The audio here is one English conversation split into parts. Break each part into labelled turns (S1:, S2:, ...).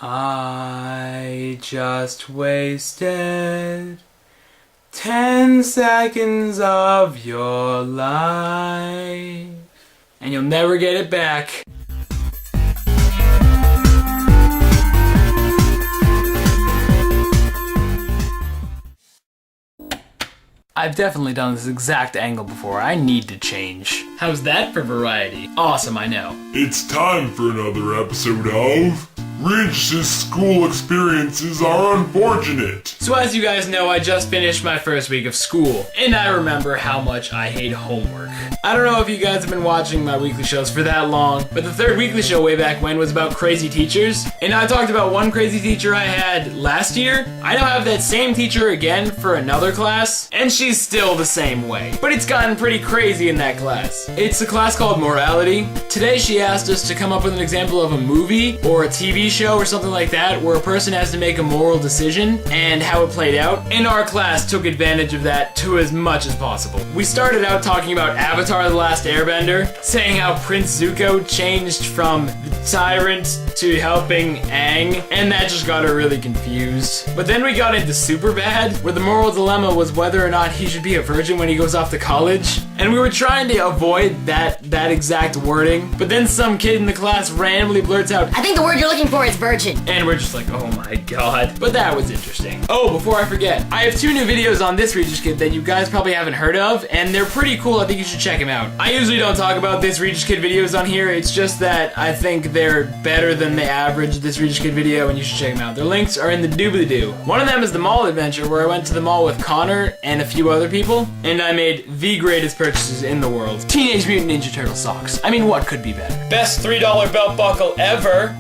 S1: I just wasted 10 seconds of your life, and you'll never get it back. I've definitely done this exact angle before. I need to change. How's that for variety? Awesome, I know.
S2: It's time for another episode of Regis' school experiences are unfortunate.
S1: So as you guys know, I just finished my first week of school, and I remember how much I hate homework. I don't know if you guys have been watching my weekly shows for that long, but the third weekly show way back when was about crazy teachers, and I talked about one crazy teacher I had last year. I now have that same teacher again for another class, and she's still the same way. But it's gotten pretty crazy in that class. It's a class called Morality. Today she asked us to come up with an example of a movie or a TV show or something like that where a person has to make a moral decision and how it played out. And our class took advantage of that to as much as possible. We started out talking about Avatar: The Last Airbender, saying how Prince Zuko changed from the tyrant to helping Aang, and that just got her really confused. But then we got into Superbad, where the moral dilemma was whether or not he should be a virgin when he goes off to college. And we were trying to avoid that exact wording, but then some kid in the class randomly blurts out,
S3: "I think the word you're looking for is virgin."
S1: And we're just like, oh my god. But that was interesting. Oh, before I forget, I have 2 new videos on This Regis Kid that you guys probably haven't heard of, and they're pretty cool. I think you should check them out. I usually don't talk about This Regis Kid videos on here. It's just that I think they're better than the average This Regis Kid video, and you should check them out. Their links are in the doobly-doo. One of them is the mall adventure, where I went to the mall with Connor and a few other people, and I made the greatest purchases in the world. Teenage Mutant Ninja Turtle socks. I mean, what could be better? Best $3 belt buckle ever.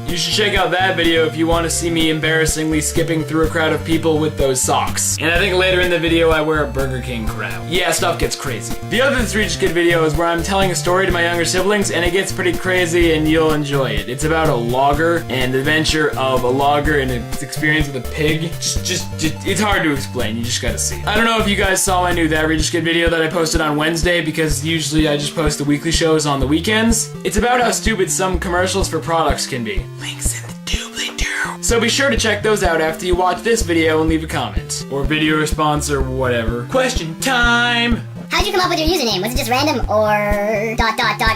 S1: You should check out that video if you want to see me embarrassingly skipping through a crowd of people with those socks. And I think later in the video I wear a Burger King crown. Yeah, stuff gets crazy. The other This Regis Kid video is where I'm telling a story to my younger siblings, and it gets pretty crazy and you'll enjoy it. It's about a logger and the adventure of a logger and his experience with a pig. Just it's hard to explain, you just gotta see it. I don't know if you guys saw my new That Regis Kid video that I posted on Wednesday, because usually I just post the weekly shows on the weekends. It's about how stupid some commercials for products can be. Links in the doobly-doo. So be sure to check those out after you watch this video and leave a comment. Or video response or whatever. Question time!
S3: How'd you come up with your username? Was it just random or ...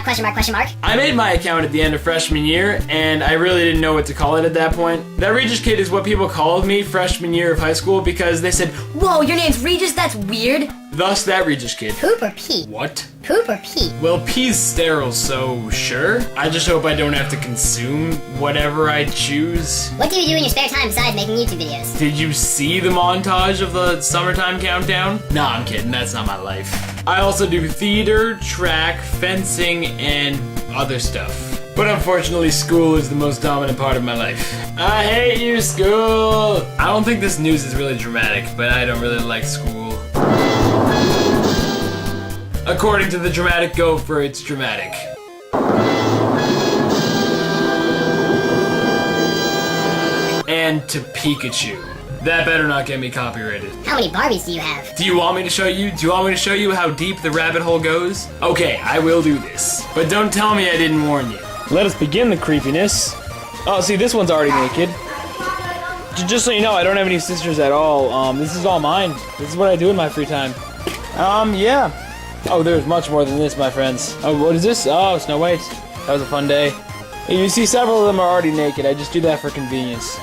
S3: question mark?
S1: I made my account at the end of freshman year, and I really didn't know what to call it at that point. That Regis Kid is what people called me freshman year of high school because they said,
S3: "Whoa, your name's Regis? That's weird."
S1: Thus, That Regis Kid.
S3: Poop or pee?
S1: What?
S3: Poop or pee?
S1: Well, pee's sterile, so sure. I just hope I don't have to consume whatever I choose.
S3: What do you do in your spare time besides making YouTube videos?
S1: Did you see the montage of the summertime countdown? Nah, I'm kidding, that's not my life. I also do theater, track, fencing, and other stuff. But unfortunately, school is the most dominant part of my life. I hate you, school! I don't think this news is really dramatic, but I don't really like school. According to the Dramatic Gopher, it's dramatic. And to Pikachu. That better not get me copyrighted.
S3: How many Barbies do you have?
S1: Do you want me to show you? Do you want me to show you how deep the rabbit hole goes? Okay, I will do this. But don't tell me I didn't warn you. Let us begin the creepiness. Oh, see, this one's already naked. Just so you know, I don't have any sisters at all. This is all mine. This is what I do in my free time. Yeah. Oh, there's much more than this, my friends. Oh, what is this? Oh, Snow White. That was a fun day. You see, several of them are already naked. I just do that for convenience.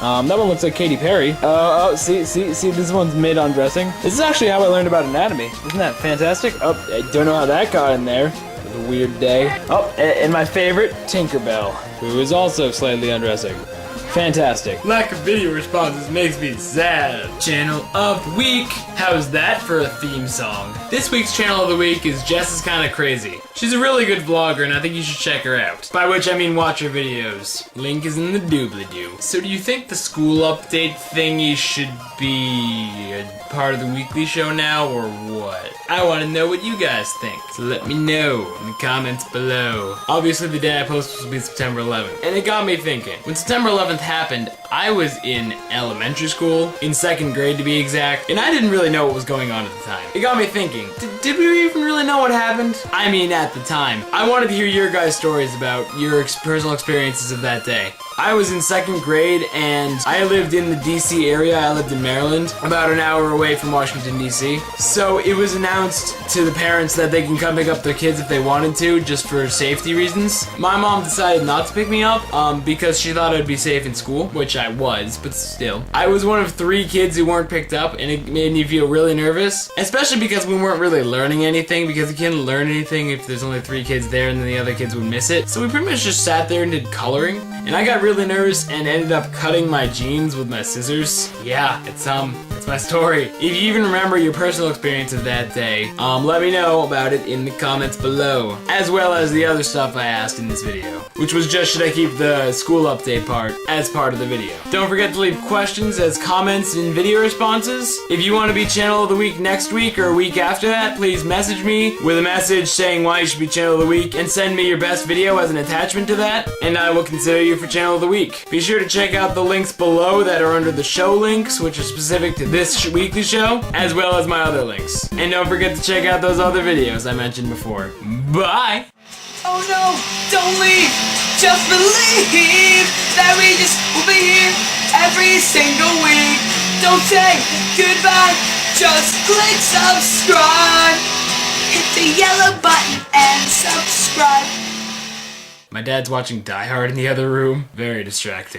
S1: That one looks like Katy Perry. Oh, see, this one's mid-undressing. This is actually how I learned about anatomy. Isn't that fantastic? Oh, I don't know how that got in there. It was a weird day. Oh, and my favorite, Tinkerbell, who is also slightly undressing. Fantastic. Lack of video responses makes me sad. Channel of the week. How's that for a theme song? This week's channel of the week is Jess is Kinda Crazy. She's a really good vlogger and I think you should check her out. By which I mean watch her videos. Link is in the doobly-doo. So do you think the school update thingy should be a part of the weekly show now or what? I want to know what you guys think. So let me know in the comments below. Obviously the day I post will be September 11th. And it got me thinking. When September 11th happened, I was in elementary school, in 2nd grade to be exact, and I didn't really know what was going on at the time. It got me thinking, did we even really know what happened? I mean, at the time. I wanted to hear your guys' stories about your personal experiences of that day. I was in 2nd grade and I lived in the DC area. I lived in Maryland, about an hour away from Washington, DC. So it was announced to the parents that they can come pick up their kids if they wanted to, just for safety reasons. My mom decided not to pick me up because she thought I'd be safe in school, which I was, but still. I was one of 3 kids who weren't picked up, and it made me feel really nervous, especially because we weren't really learning anything, because you can't learn anything if there's only 3 kids there and then the other kids would miss it. So we pretty much just sat there and did coloring, and I got really nervous and ended up cutting my jeans with my scissors. Yeah, it's my story. If you even remember your personal experience of that day, let me know about it in the comments below, as well as the other stuff I asked in this video, which was just should I keep the school update part as part of the video. Don't forget to leave questions as comments in video responses. If you want to be Channel of the Week next week or a week after that, please message me with a message saying why you should be Channel of the Week and send me your best video as an attachment to that, and I will consider you for Channel of the Week. Be sure to check out the links below that are under the show links, which are specific to this weekly show, as well as my other links. And don't forget to check out those other videos I mentioned before. Bye!
S4: Oh no, don't leave, just believe that we just will be here every single week. Don't say goodbye, just click subscribe. Hit the yellow button and subscribe.
S1: My dad's watching Die Hard in the other room. Very distracting.